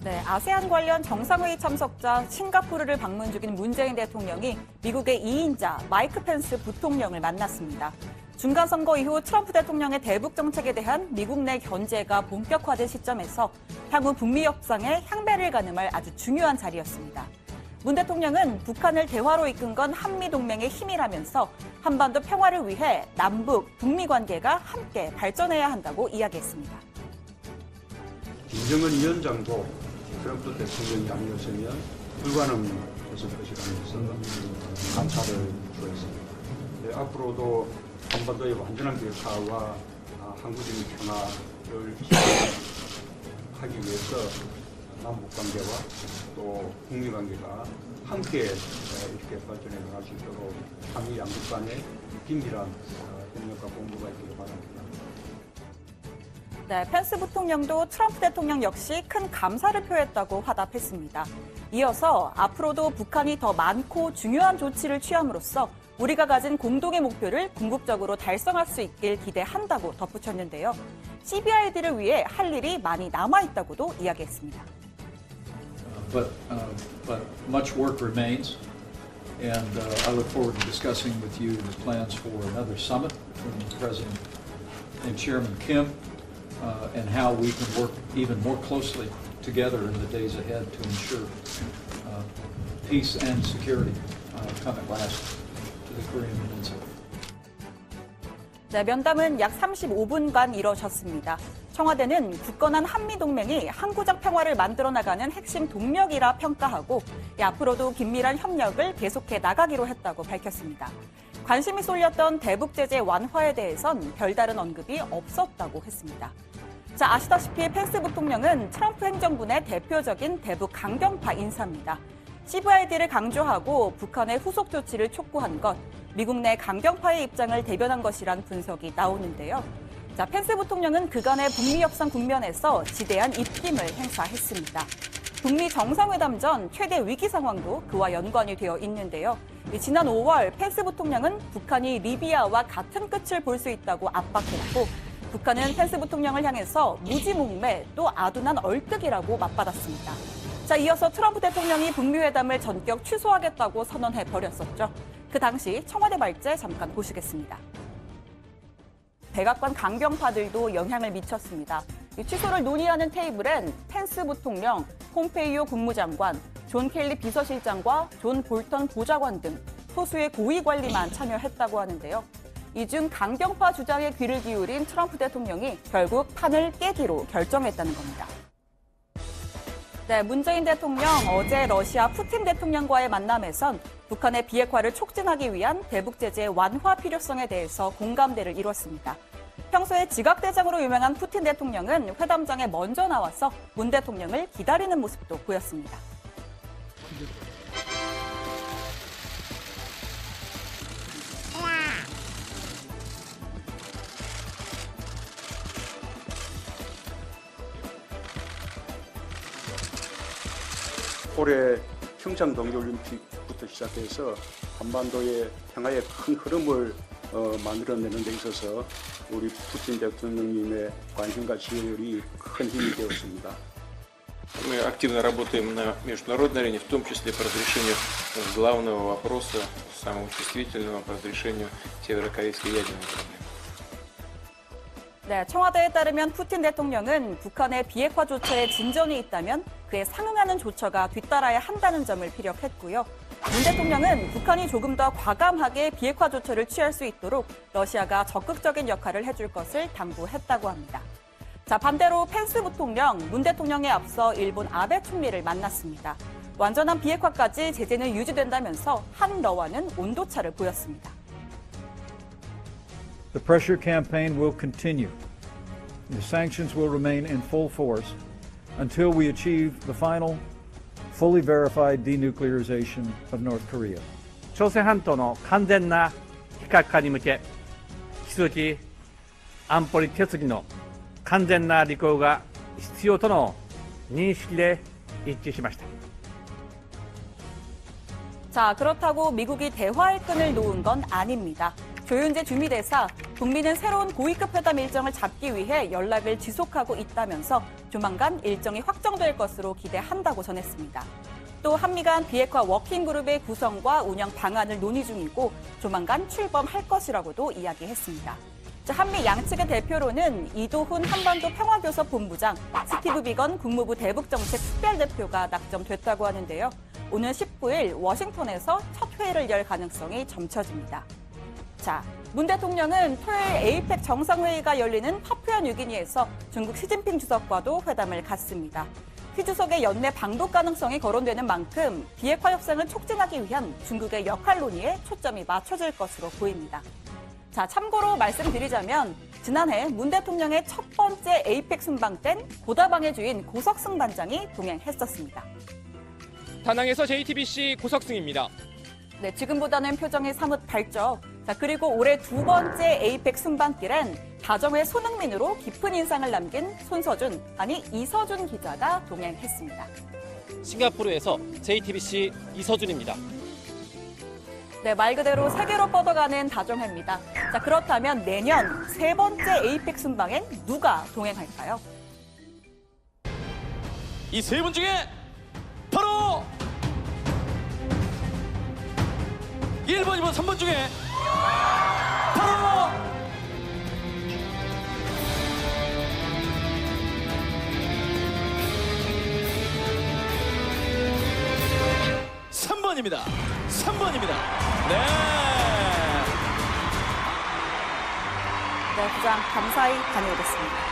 네, 아세안 관련 정상회의 참석자 싱가포르를 방문 중인 문재인 대통령이 미국의 2인자 마이크 펜스 부통령을 만났습니다. 중간선거 이후 트럼프 대통령의 대북 정책에 대한 미국 내 견제가 본격화된 시점에서 향후 북미 협상에 향배를 가늠할 아주 중요한 자리였습니다. 문 대통령은 북한을 대화로 이끈 건 한미동맹의 힘이라면서 한반도 평화를 위해 남북, 북미 관계가 함께 발전해야 한다고 이야기했습니다. 김정은 위원장도 트럼프 대통령이 아니었으면 불가능했을 것이라면서 감사를 표했습니다. 네, 앞으로도 한반도의 완전한 비핵화와 항구적인 평화를 하기 위해서 남북 관계와 또 북미 관계가 함께 이렇게 발전해 나갈 수 있도록 한미 양국 간의 긴밀한 협력과 공부가 있기를 바랍니다. 네, 펜스 부통령도 트럼프 대통령 역시 큰 감사를 표했다고 화답했습니다. 이어서 앞으로도 북한이 더 많고 중요한 조치를 취함으로써 우리가 가진 공동의 목표를 궁극적으로 달성할 수 있길 기대한다고 덧붙였는데요. CBID를 위해 할 일이 많이 남아있다고도 이야기했습니다. But much work remains, and I look forward to discussing with you the plans for another summit between the President and Chairman Kim. And how we can work even more closely together in the days ahead to ensure peace and security come at last to the Korean Peninsula. 네, 면담은 약 35분간 이뤄졌습니다. 청와대는 굳건한 한미동맹이 항구적 평화를 만들어 나가는 핵심 동력이라 평가하고 앞으로도 긴밀한 협력을 계속해 나가기로 했다고 밝혔습니다. 관심이 쏠렸던 대북 제재 완화에 대해선 별다른 언급이 없었다고 했습니다. 자, 아시다시피 펜스 부통령은 트럼프 행정부 내 대표적인 대북 강경파 인사입니다. CBID를 강조하고 북한의 후속 조치를 촉구한 것, 미국 내 강경파의 입장을 대변한 것이란 분석이 나오는데요. 자, 펜스 부통령은 그간의 북미 협상 국면에서 지대한 입김을 행사했습니다. 북미 정상회담 전 최대 위기 상황도 그와 연관이 되어 있는데요. 지난 5월 펜스 부통령은 북한이 리비아와 같은 끝을 볼 수 있다고 압박했고 북한은 펜스 부통령을 향해서 무지몽매 또 아둔한 얼뜨기라고 맞받았습니다. 자, 이어서 트럼프 대통령이 북미 회담을 전격 취소하겠다고 선언해버렸었죠. 그 당시 청와대 말재 잠깐 보시겠습니다. 백악관 강경파들도 영향을 미쳤습니다. 취소를 논의하는 테이블엔 펜스 부통령, 폼페이오 국무장관, 존 켈리 비서실장과 존 볼턴 보좌관 등 소수의 고위 관리만 참여했다고 하는데요. 이 중 강경파 주장에 귀를 기울인 트럼프 대통령이 결국 판을 깨기로 결정했다는 겁니다. 네, 문재인 대통령 어제 러시아 푸틴 대통령과의 만남에선 북한의 비핵화를 촉진하기 위한 대북 제재 완화 필요성에 대해서 공감대를 이뤘습니다. 평소에 지각대장으로 유명한 푸틴 대통령은 회담장에 먼저 나와서 문 대통령을 기다리는 모습도 보였습니다. 올해 평창 동계올림픽부터 시작해서 한반도의 평화의 큰 흐름을 만들어내는 데 있어서 우리 푸틴 대통령님의 관심과 지혜율이 큰 힘이 되었습니다. Мы активно работаем на международной арене, в том числе по разрешению главного вопроса, самого чувствительного, по разрешению северокорейской ядерной проблемы. 네, 청와대에 따르면 푸틴 대통령은 북한의 비핵화 조처에 진전이 있다면 그에 상응하는 조처가 뒤따라야 한다는 점을 피력했고요. 문 대통령은 북한이 조금 더 과감하게 비핵화 조처를 취할 수 있도록 러시아가 적극적인 역할을 해줄 것을 당부했다고 합니다. 자, 반대로 펜스 부통령, 문 대통령에 앞서 일본 아베 총리를 만났습니다. 완전한 비핵화까지 제재는 유지된다면서 한러와는 온도차를 보였습니다. The pressure campaign will continue. The sanctions will remain in full force until we achieve the final, fully verified denuclearization of North Korea. 朝鮮半島の完全な非核化に向け、引き続き安保理決議の完全な履行が必要との認識で一致しました。 자, 그렇다고 미국이 대화의 끈을 놓은 건 아닙니다. 조윤재 주미대사, 북미는 새로운 고위급 회담 일정을 잡기 위해 연락을 지속하고 있다면서 조만간 일정이 확정될 것으로 기대한다고 전했습니다. 또 한미 간 비핵화 워킹그룹의 구성과 운영 방안을 논의 중이고 조만간 출범할 것이라고도 이야기했습니다. 한미 양측의 대표로는 이도훈 한반도 평화교섭 본부장, 스티브 비건 국무부 대북정책 특별대표가 낙점됐다고 하는데요. 오는 19일 워싱턴에서 첫 회의를 열 가능성이 점쳐집니다. 문 대통령은 토요일 에이펙 정상회의가 열리는 파푸아뉴기니에서 중국 시진핑 주석과도 회담을 갖습니다. 휘 주석의 연내 방북 가능성이 거론되는 만큼 비핵화 협상을 촉진하기 위한 중국의 역할 논의에 초점이 맞춰질 것으로 보입니다. 참고로 말씀드리자면 지난해 문 대통령의 첫 번째 에이펙 순방 땐 고다방의 주인 고석승 반장이 동행했었습니다. 다낭에서 JTBC 고석승입니다. 네, 지금보다는 표정이 사뭇 밝죠. 그리고 올해 두 번째 에이펙 순방길엔 다정회 손흥민으로 깊은 인상을 남긴 이서준 기자가 동행했습니다. 싱가포르에서 JTBC 이서준입니다. 네, 말 그대로 세계로 뻗어가는 다정회입니다. 그렇다면 내년 세 번째 에이펙 순방엔 누가 동행할까요? 이 세 분 중에 바로 1번, 2번, 3번 중에 바로 3번입니다. 3번입니다. 네, 부장 감사히 다녀오겠습니다.